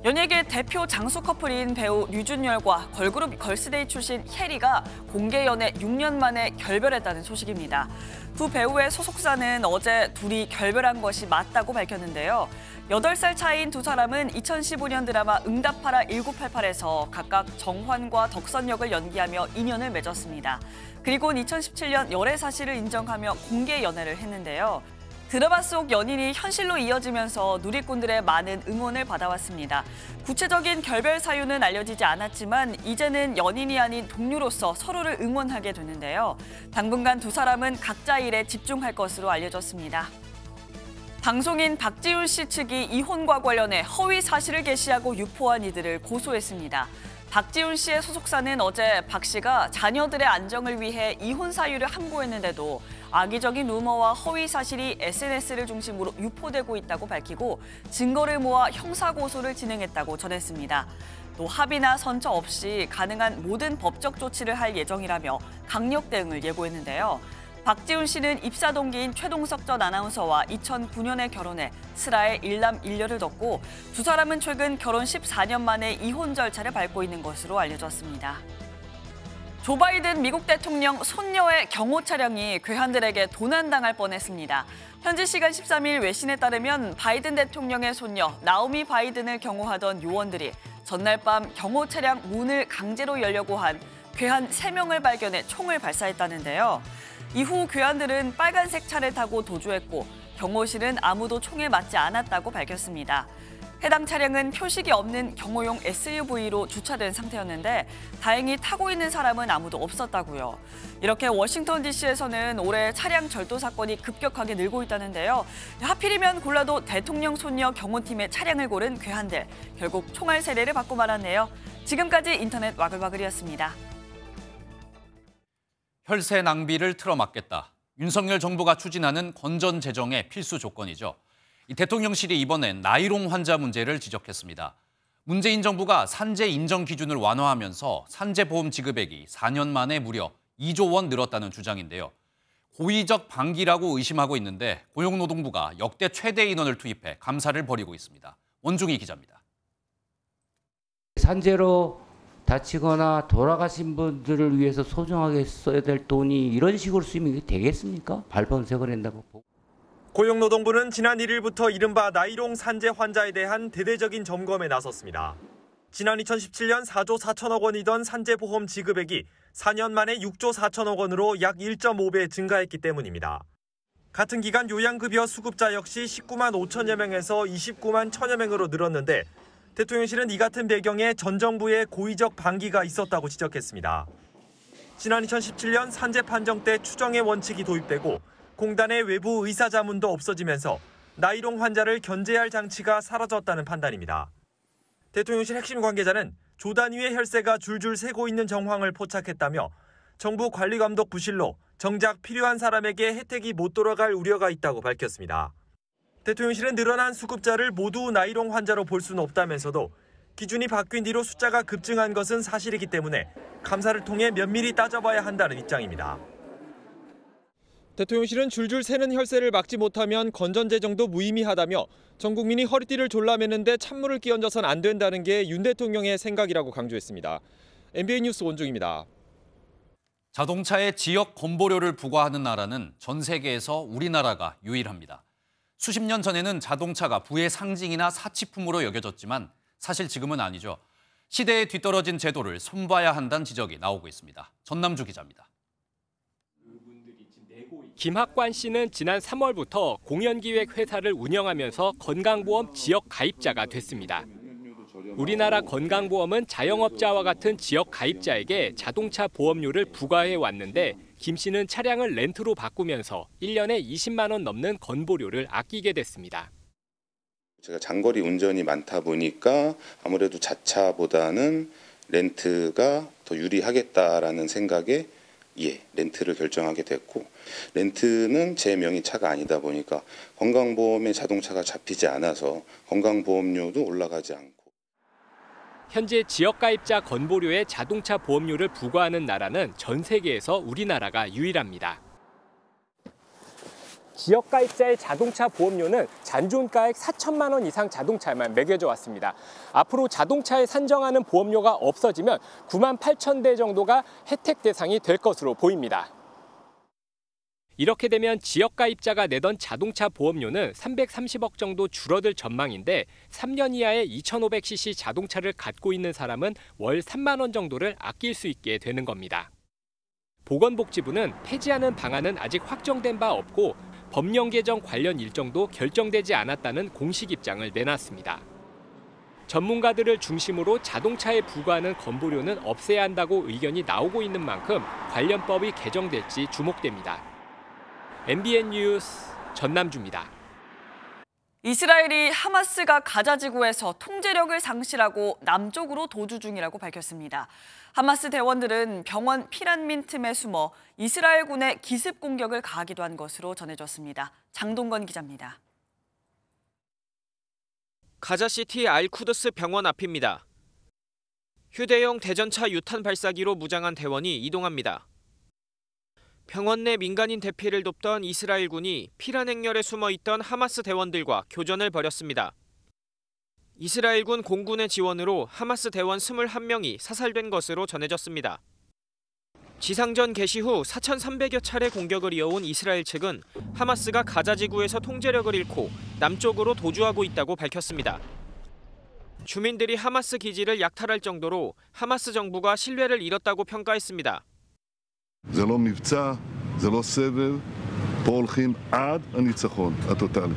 연예계 대표 장수 커플인 배우 류준열과 걸그룹 걸스데이 출신 혜리가 공개 연애 6년 만에 결별했다는 소식입니다. 두 배우의 소속사는 어제 둘이 결별한 것이 맞다고 밝혔는데요. 8살 차이인 두 사람은 2015년 드라마 응답하라 1988에서 각각 정환과 덕선 역을 연기하며 인연을 맺었습니다. 그리고는 2017년 열애 사실을 인정하며 공개 연애를 했는데요. 드라마 속 연인이 현실로 이어지면서 누리꾼들의 많은 응원을 받아왔습니다. 구체적인 결별 사유는 알려지지 않았지만 이제는 연인이 아닌 동료로서 서로를 응원하게 되는데요. 당분간 두 사람은 각자 일에 집중할 것으로 알려졌습니다. 방송인 박지훈 씨 측이 이혼과 관련해 허위 사실을 게시하고 유포한 이들을 고소했습니다. 박지훈 씨의 소속사는 어제 박 씨가 자녀들의 안정을 위해 이혼 사유를 함구했는데도 악의적인 루머와 허위 사실이 SNS를 중심으로 유포되고 있다고 밝히고 증거를 모아 형사고소를 진행했다고 전했습니다. 또 합의나 선처 없이 가능한 모든 법적 조치를 할 예정이라며 강력 대응을 예고했는데요. 박지훈 씨는 입사 동기인 최동석 전 아나운서와 2009년에 결혼해 슬하에 일남 일녀를 뒀고 두 사람은 최근 결혼 14년 만에 이혼 절차를 밟고 있는 것으로 알려졌습니다. 조 바이든 미국 대통령 손녀의 경호 차량이 괴한들에게 도난당할 뻔했습니다. 현지 시간 13일 외신에 따르면 바이든 대통령의 손녀 나오미 바이든을 경호하던 요원들이 전날 밤 경호 차량 문을 강제로 열려고 한 괴한 3명을 발견해 총을 발사했다는데요. 이후 괴한들은 빨간색 차를 타고 도주했고 경호실은 아무도 총에 맞지 않았다고 밝혔습니다. 해당 차량은 표식이 없는 경호용 SUV로 주차된 상태였는데 다행히 타고 있는 사람은 아무도 없었다고요. 이렇게 워싱턴 DC에서는 올해 차량 절도 사건이 급격하게 늘고 있다는데요. 하필이면 골라도 대통령 손녀 경호팀의 차량을 고른 괴한들. 결국 총알 세례를 받고 말았네요. 지금까지 인터넷 와글와글이었습니다. 혈세 낭비를 틀어막겠다. 윤석열 정부가 추진하는 건전 재정의 필수 조건이죠. 이 대통령실이 이번엔 나이롱 환자 문제를 지적했습니다. 문재인 정부가 산재 인정 기준을 완화하면서 산재보험 지급액이 4년 만에 무려 2조 원 늘었다는 주장인데요. 고의적 방기라고 의심하고 있는데 고용노동부가 역대 최대 인원을 투입해 감사를 벌이고 있습니다. 원중희 기자입니다. 산재로 다치거나 돌아가신 분들을 위해서 소중하게 써야 될 돈이 이런 식으로 쓰이면 되겠습니까? 발본색을 낸다고 보고. 고용노동부는 지난 1일부터 이른바 나이롱 산재 환자에 대한 대대적인 점검에 나섰습니다. 지난 2017년 4조 4천억 원이던 산재보험 지급액이 4년 만에 6조 4천억 원으로 약 1.5배 증가했기 때문입니다. 같은 기간 요양급여 수급자 역시 19만 5천여 명에서 29만 1천여 명으로 늘었는데 대통령실은 이 같은 배경에 전 정부의 고의적 방기가 있었다고 지적했습니다. 지난 2017년 산재 판정 때 추정의 원칙이 도입되고 공단의 외부 의사 자문도 없어지면서 나이롱 환자를 견제할 장치가 사라졌다는 판단입니다. 대통령실 핵심 관계자는 조 단위의 혈세가 줄줄 새고 있는 정황을 포착했다며 정부 관리감독 부실로 정작 필요한 사람에게 혜택이 못 돌아갈 우려가 있다고 밝혔습니다. 대통령실은 늘어난 수급자를 모두 나이롱 환자로 볼 수는 없다면서도 기준이 바뀐 뒤로 숫자가 급증한 것은 사실이기 때문에 감사를 통해 면밀히 따져봐야 한다는 입장입니다. 대통령실은 줄줄 새는 혈세를 막지 못하면 건전재정도 무의미하다며 전 국민이 허리띠를 졸라매는데 찬물을 끼얹어선 안 된다는 게 윤 대통령의 생각이라고 강조했습니다. MBN 뉴스 원종입니다. 자동차에 지역 건보료를 부과하는 나라는 전 세계에서 우리나라가 유일합니다. 수십 년 전에는 자동차가 부의 상징이나 사치품으로 여겨졌지만 사실 지금은 아니죠. 시대에 뒤떨어진 제도를 손봐야 한다는 지적이 나오고 있습니다. 전남주 기자입니다. 김학관 씨는 지난 3월부터 공연기획 회사를 운영하면서 건강보험 지역 가입자가 됐습니다. 우리나라 건강보험은 자영업자와 같은 지역 가입자에게 자동차 보험료를 부과해 왔는데 김 씨는 차량을 렌트로 바꾸면서 1년에 20만 원 넘는 건보료를 아끼게 됐습니다. 제가 장거리 운전이 많다 보니까 아무래도 자차보다는 렌트가 더 유리하겠다라는 생각에 렌트를 결정하게 됐고, 렌트는 제 명의 차가 아니다 보니까 건강보험에 자동차가 잡히지 않아서 건강보험료도 올라가지 않고. 현재 지역가입자 건보료에 자동차 보험료를 부과하는 나라는 전 세계에서 우리나라가 유일합니다. 지역가입자의 자동차 보험료는 잔존가액 4천만 원 이상 자동차에만 매겨져 왔습니다. 앞으로 자동차에 산정하는 보험료가 없어지면 9만 8천 대 정도가 혜택 대상이 될 것으로 보입니다. 이렇게 되면 지역가입자가 내던 자동차 보험료는 330억 정도 줄어들 전망인데 3년 이하의 2500cc 자동차를 갖고 있는 사람은 월 3만 원 정도를 아낄 수 있게 되는 겁니다. 보건복지부는 폐지하는 방안은 아직 확정된 바 없고 법령 개정 관련 일정도 결정되지 않았다는 공식 입장을 내놨습니다. 전문가들을 중심으로 자동차에 부과하는 건보료는 없애야 한다고 의견이 나오고 있는 만큼 관련법이 개정될지 주목됩니다. MBN 뉴스 전남주입니다. 이스라엘이 하마스가 가자 지구에서 통제력을 상실하고 남쪽으로 도주 중이라고 밝혔습니다. 하마스 대원들은 병원 피란민 틈에 숨어 이스라엘군의 기습 공격을 가하기도 한 것으로 전해졌습니다. 장동건 기자입니다. 가자시티 알쿠드스 병원 앞입니다. 휴대용 대전차 유탄 발사기로 무장한 대원이 이동합니다. 병원 내 민간인 대피를 돕던 이스라엘군이 피란 행렬에 숨어있던 하마스 대원들과 교전을 벌였습니다. 이스라엘군 공군의 지원으로 하마스 대원 21명이 사살된 것으로 전해졌습니다. 지상전 개시 후 4,300여 차례 공격을 이어온 이스라엘 측은 하마스가 가자 지구에서 통제력을 잃고 남쪽으로 도주하고 있다고 밝혔습니다. 주민들이 하마스 기지를 약탈할 정도로 하마스 정부가 신뢰를 잃었다고 평가했습니다. זה לא מבצע, זה לא סבב, פה הולכים עד הניצחון הטוטלי.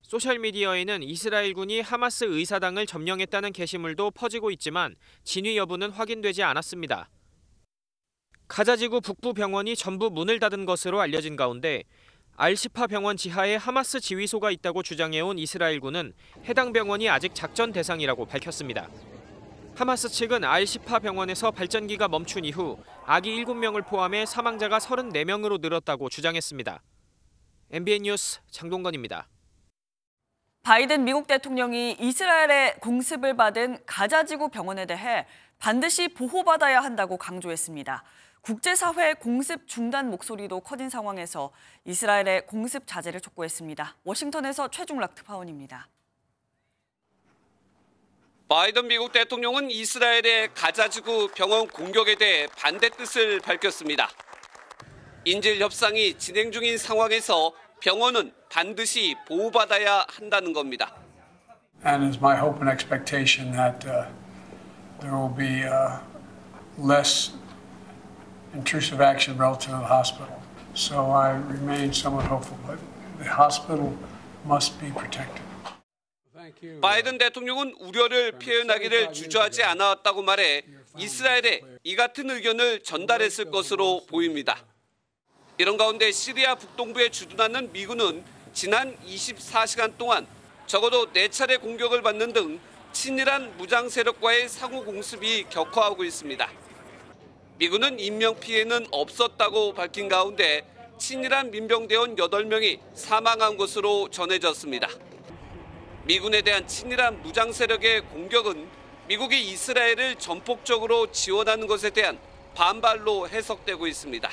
소셜미디어에는 이스라엘군이 하마스 의사당을 점령했다는 게시물도 퍼지고 있지만 진위 여부는 확인되지 않았습니다. 가자지구 북부 병원이 전부 문을 닫은 것으로 알려진 가운데 알시파 병원 지하에 하마스 지휘소가 있다고 주장해온 이스라엘군은 해당 병원이 아직 작전 대상이라고 밝혔습니다. 하마스 측은 알시파 병원에서 발전기가 멈춘 이후 아기 7명을 포함해 사망자가 34명으로 늘었다고 주장했습니다. MBN 뉴스 장동건입니다. 바이든 미국 대통령이 이스라엘의 공습을 받은 가자지구 병원에 대해 반드시 보호받아야 한다고 강조했습니다. 국제사회 공습 중단 목소리도 커진 상황에서 이스라엘의 공습 자제를 촉구했습니다. 워싱턴에서 최중락 특파원입니다. 바이든 미국 대통령은 이스라엘의 가자지구 병원 공격에 대해 반대 뜻을 밝혔습니다. 인질 협상이 진행 중인 상황에서 병원은 반드시 보호받아야 한다는 겁니다. And it's my hope and expectation that there will be less intrusive action relative to the hospital. So I remain somewhat hopeful, but the hospital must be protected. 바이든 대통령은 우려를 표현하기를 주저하지 않았다고 말해 이스라엘에 이 같은 의견을 전달했을 것으로 보입니다. 이런 가운데 시리아 북동부에 주둔하는 미군은 지난 24시간 동안 적어도 4차례 공격을 받는 등 친이란 무장 세력과의 상호 공습이 격화하고 있습니다. 미군은 인명 피해는 없었다고 밝힌 가운데 친이란 민병대원 8명이 사망한 것으로 전해졌습니다. 미군에 대한 친이란 무장 세력의 공격은 미국이 이스라엘을 전폭적으로 지원하는 것에 대한 반발로 해석되고 있습니다.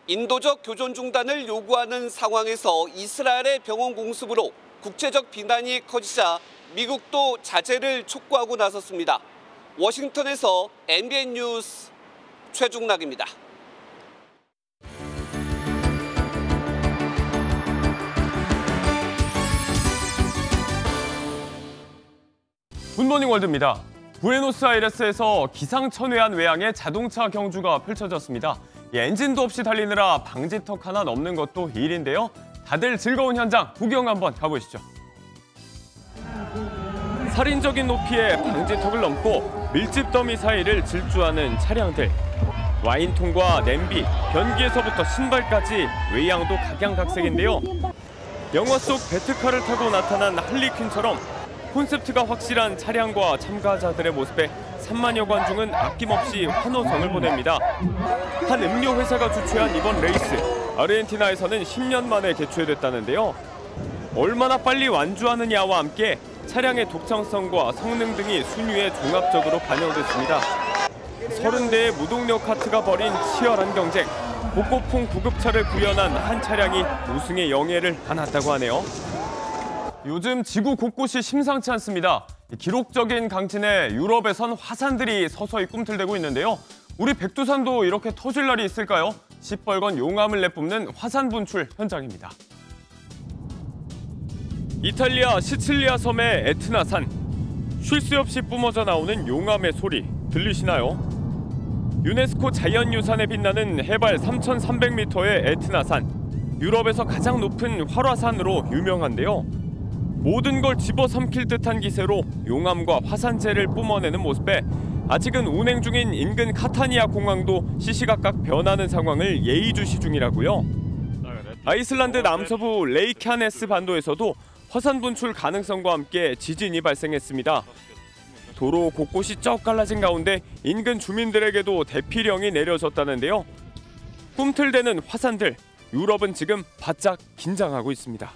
인도적 교전 중단을 요구하는 상황에서 이스라엘의 병원 공습으로 국제적 비난이 커지자 미국도 자제를 촉구하고 나섰습니다. 워싱턴에서 MBN 뉴스 최중락입니다. 굿모닝 월드입니다. 부에노스아이레스에서 기상천외한 외양의 자동차 경주가 펼쳐졌습니다. 엔진도 없이 달리느라 방지턱 하나 넘는 것도 일인데요. 다들 즐거운 현장 구경 한번 가보시죠. 살인적인 높이의 방지턱을 넘고 밀집 더미 사이를 질주하는 차량들. 와인통과 냄비, 변기에서부터 신발까지 외양도 각양각색인데요. 영화 속 배트카를 타고 나타난 할리퀸처럼 콘셉트가 확실한 차량과 참가자들의 모습에 3만여 관중은 아낌없이 환호성을 보냅니다. 한 음료 회사가 주최한 이번 레이스, 아르헨티나에서는 10년 만에 개최됐다는데요. 얼마나 빨리 완주하느냐와 함께 차량의 독창성과 성능 등이 순위에 종합적으로 반영됐습니다. 30대의 무동력 카트가 벌인 치열한 경쟁, 복고풍 구급차를 구현한 한 차량이 우승의 영예를 안았다고 하네요. 요즘 지구 곳곳이 심상치 않습니다. 기록적인 강진에 유럽에선 화산들이 서서히 꿈틀대고 있는데요. 우리 백두산도 이렇게 터질 날이 있을까요? 시뻘건 용암을 내뿜는 화산 분출 현장입니다. 이탈리아 시칠리아 섬의 에트나산. 쉴 새 없이 뿜어져 나오는 용암의 소리 들리시나요? 유네스코 자연유산에 빛나는 해발 3,300m의 에트나산. 유럽에서 가장 높은 활화산으로 유명한데요. 모든 걸 집어삼킬 듯한 기세로 용암과 화산재를 뿜어내는 모습에 아직은 운행 중인 인근 카타니아 공항도 시시각각 변하는 상황을 예의주시 중이라고요. 아이슬란드 남서부 레이캬네스 반도에서도 화산 분출 가능성과 함께 지진이 발생했습니다. 도로 곳곳이 쩍 갈라진 가운데 인근 주민들에게도 대피령이 내려졌다는데요. 꿈틀대는 화산들, 유럽은 지금 바짝 긴장하고 있습니다.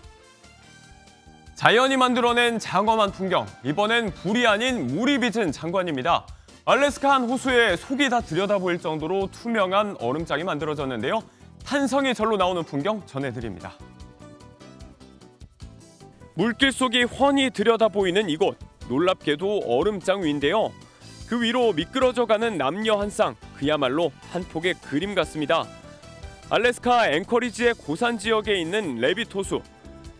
자연이 만들어낸 장엄한 풍경, 이번엔 불이 아닌 물이 빚은 장관입니다. 알래스카 한 호수에 속이 다 들여다보일 정도로 투명한 얼음장이 만들어졌는데요. 탄성이 절로 나오는 풍경 전해드립니다. 물길 속이 훤히 들여다보이는 이곳, 놀랍게도 얼음장 위인데요. 그 위로 미끄러져가는 남녀 한 쌍, 그야말로 한 폭의 그림 같습니다. 알래스카 앵커리지의 고산 지역에 있는 레빗 호수.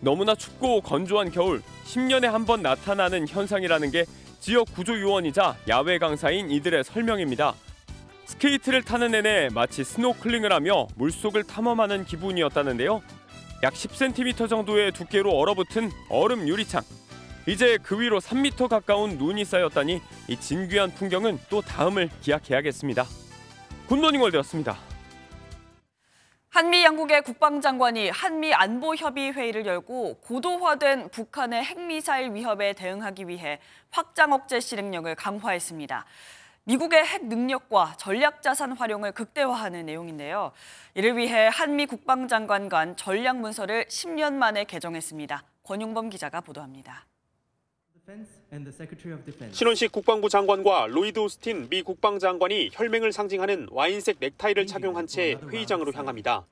너무나 춥고 건조한 겨울, 10년에 한 번 나타나는 현상이라는 게 지역 구조요원이자 야외 강사인 이들의 설명입니다. 스케이트를 타는 내내 마치 스노클링을 하며 물속을 탐험하는 기분이었다는데요. 약 10cm 정도의 두께로 얼어붙은 얼음 유리창. 이제 그 위로 3m 가까운 눈이 쌓였다니 이 진귀한 풍경은 또 다음을 기약해야겠습니다. 굿모닝 월드였습니다. 한미 양국의 국방장관이 한미 안보협의 회의를 열고 고도화된 북한의 핵미사일 위협에 대응하기 위해 확장 억제 실행력을 강화했습니다. 미국의 핵 능력과 전략자산 활용을 극대화하는 내용인데요. 이를 위해 한미 국방장관 간 전략문서를 10년 만에 개정했습니다. 권용범 기자가 보도합니다. 신원식 국방부 장관과 로이드 오스틴 미 국방장관이 혈맹을 상징하는 와인색 넥타이를 착용한 채 회의장으로 향합니다.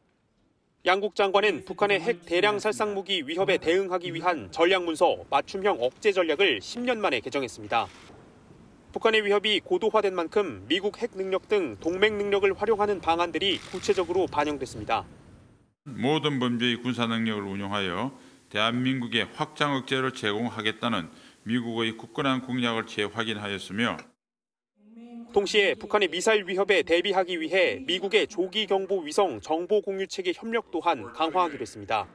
양국 장관은 북한의 핵 대량 살상 무기 위협에 대응하기 위한 전략문서 맞춤형 억제 전략을 10년 만에 개정했습니다. 북한의 위협이 고도화된 만큼 미국 핵 능력 등 동맹 능력을 활용하는 방안들이 구체적으로 반영됐습니다. 모든 범죄의 군사 능력을 운용하여 대한민국에 확장 억제를 제공하겠다는 미국의 굳건한 공약을 재확인하였으며 동시에 북한의 미사일 위협에 대비하기 위해 미국의 조기 경보 위성 정보 공유 체계 협력 또한 강화하기로 했습니다.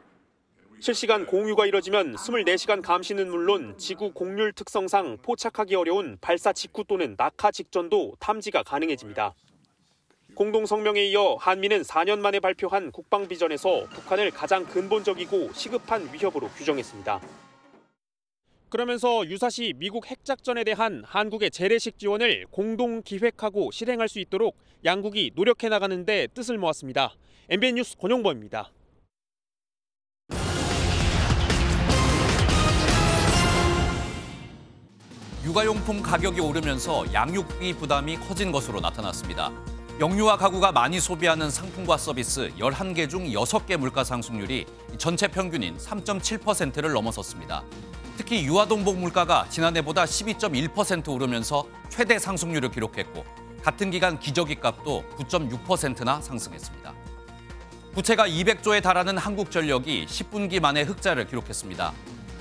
실시간 공유가 이뤄지면 24시간 감시는 물론 지구 곡률 특성상 포착하기 어려운 발사 직후 또는 낙하 직전도 탐지가 가능해집니다. 공동 성명에 이어 한미는 4년 만에 발표한 국방 비전에서 북한을 가장 근본적이고 시급한 위협으로 규정했습니다. 그러면서 유사시 미국 핵작전에 대한 한국의 재래식 지원을 공동 기획하고 실행할 수 있도록 양국이 노력해 나가는 데 뜻을 모았습니다. MBN 뉴스 권용범입니다. 육아용품 가격이 오르면서 양육비 부담이 커진 것으로 나타났습니다. 영유아 가구가 많이 소비하는 상품과 서비스 11개 중 6개 물가 상승률이 전체 평균인 3.7%를 넘어섰습니다. 특히 유아동복 물가가 지난해보다 12.1% 오르면서 최대 상승률을 기록했고 같은 기간 기저귀 값도 9.6%나 상승했습니다. 부채가 200조에 달하는 한국전력이 10분기 만에 흑자를 기록했습니다.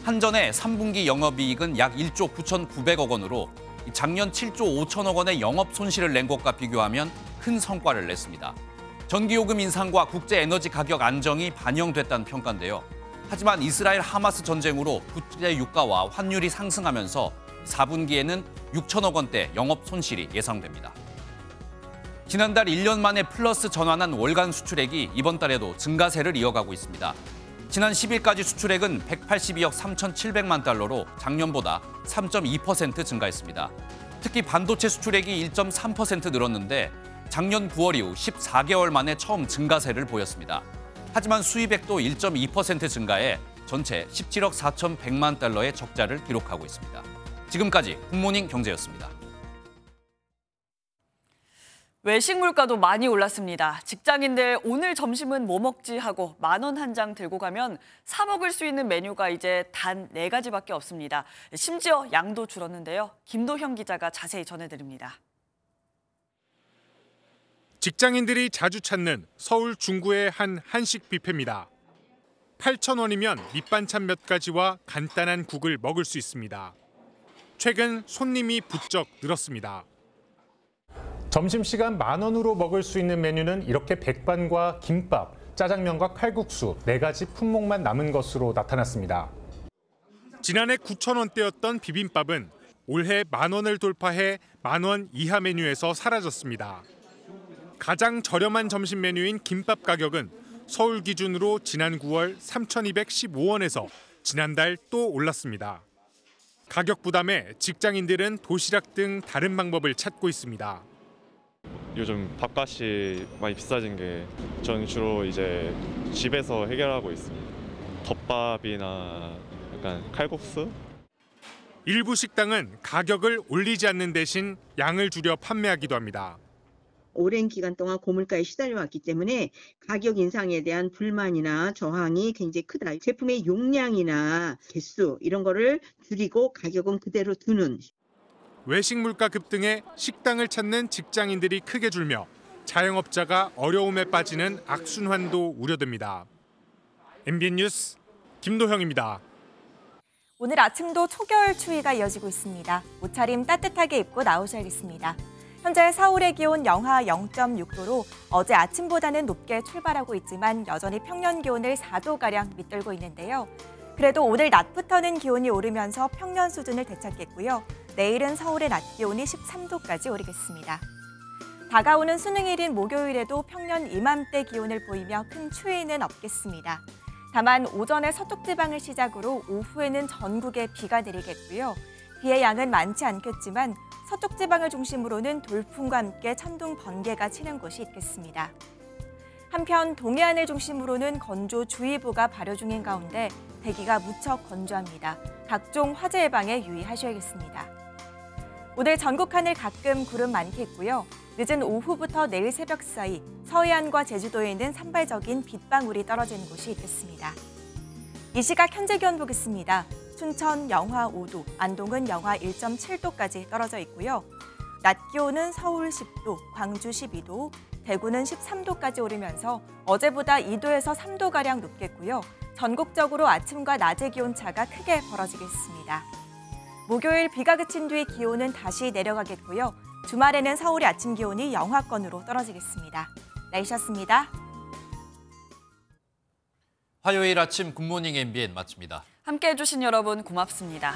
한전의 3분기 영업이익은 약 1조 9,900억 원으로 작년 7조 5천억 원의 영업 손실을 낸 것과 비교하면 큰 성과를 냈습니다. 전기요금 인상과 국제 에너지 가격 안정이 반영됐다는 평가인데요. 하지만 이스라엘 하마스 전쟁으로 국제 유가와 환율이 상승하면서 4분기에는 6천억 원대 영업 손실이 예상됩니다. 지난달 1년 만에 플러스 전환한 월간 수출액이 이번 달에도 증가세를 이어가고 있습니다. 지난 10일까지 수출액은 182억 3,700만 달러로 작년보다 3.2% 증가했습니다. 특히 반도체 수출액이 1.3% 늘었는데 작년 9월 이후 14개월 만에 처음 증가세를 보였습니다. 하지만 수입액도 1.2% 증가해 전체 17억 4,100만 달러의 적자를 기록하고 있습니다. 지금까지 굿모닝 경제였습니다. 외식 물가도 많이 올랐습니다. 직장인들 오늘 점심은 뭐 먹지 하고 10,000원 한 장 들고 가면 사 먹을 수 있는 메뉴가 이제 단 4가지밖에 없습니다. 심지어 양도 줄었는데요. 김도형 기자가 자세히 전해드립니다. 직장인들이 자주 찾는 서울 중구의 한 한식 뷔페입니다. 8,000원이면 밑반찬 몇 가지와 간단한 국을 먹을 수 있습니다. 최근 손님이 부쩍 늘었습니다. 점심시간 10,000원으로 먹을 수 있는 메뉴는 이렇게 백반과 김밥, 짜장면과 칼국수 4가지 품목만 남은 것으로 나타났습니다. 지난해 9,000원대였던 비빔밥은 올해 10,000원을 돌파해 10,000원 이하 메뉴에서 사라졌습니다. 가장 저렴한 점심 메뉴인 김밥 가격은 서울 기준으로 지난 9월 3,215원에서 지난달 또 올랐습니다. 가격 부담에 직장인들은 도시락 등 다른 방법을 찾고 있습니다. 요즘 밥값이 많이 비싸진 게 저는 주로 이제 집에서 해결하고 있습니다. 덮밥이나 약간 칼국수? 일부 식당은 가격을 올리지 않는 대신 양을 줄여 판매하기도 합니다. 오랜 기간 동안 고물가에 시달려왔기 때문에 가격 인상에 대한 불만이나 저항이 굉장히 크다. 제품의 용량이나 개수 이런 거를 줄이고 가격은 그대로 두는. 외식 물가 급등에 식당을 찾는 직장인들이 크게 줄며 자영업자가 어려움에 빠지는 악순환도 우려됩니다. MBN 뉴스 김도형입니다. 오늘 아침도 초겨울 추위가 이어지고 있습니다. 옷차림 따뜻하게 입고 나오셔야겠습니다. 현재 서울의 기온 영하 0.6도로 어제 아침보다는 높게 출발하고 있지만 여전히 평년 기온을 4도가량 밑돌고 있는데요. 그래도 오늘 낮부터는 기온이 오르면서 평년 수준을 되찾겠고요. 내일은 서울의 낮 기온이 13도까지 오르겠습니다. 다가오는 수능일인 목요일에도 평년 이맘때 기온을 보이며 큰 추위는 없겠습니다. 다만 오전에 서쪽 지방을 시작으로 오후에는 전국에 비가 내리겠고요. 비의 양은 많지 않겠지만 서쪽 지방을 중심으로는 돌풍과 함께 천둥, 번개가 치는 곳이 있겠습니다. 한편 동해안을 중심으로는 건조주의보가 발효 중인 가운데 대기가 무척 건조합니다. 각종 화재 예방에 유의하셔야겠습니다. 오늘 전국 하늘 가끔 구름 많겠고요. 늦은 오후부터 내일 새벽 사이 서해안과 제주도에는 산발적인 빗방울이 떨어지는 곳이 있겠습니다. 이 시각 현재 기온 보겠습니다. 춘천 영하 5도, 안동은 영하 1.7도까지 떨어져 있고요. 낮 기온은 서울 10도, 광주 12도, 대구는 13도까지 오르면서 어제보다 2도에서 3도가량 높겠고요. 전국적으로 아침과 낮의 기온차가 크게 벌어지겠습니다. 목요일 비가 그친 뒤 기온은 다시 내려가겠고요. 주말에는 서울의 아침 기온이 영하권으로 떨어지겠습니다. 날씨였습니다. 화요일 아침 굿모닝 MBN 마칩니다. 함께해 주신 여러분 고맙습니다.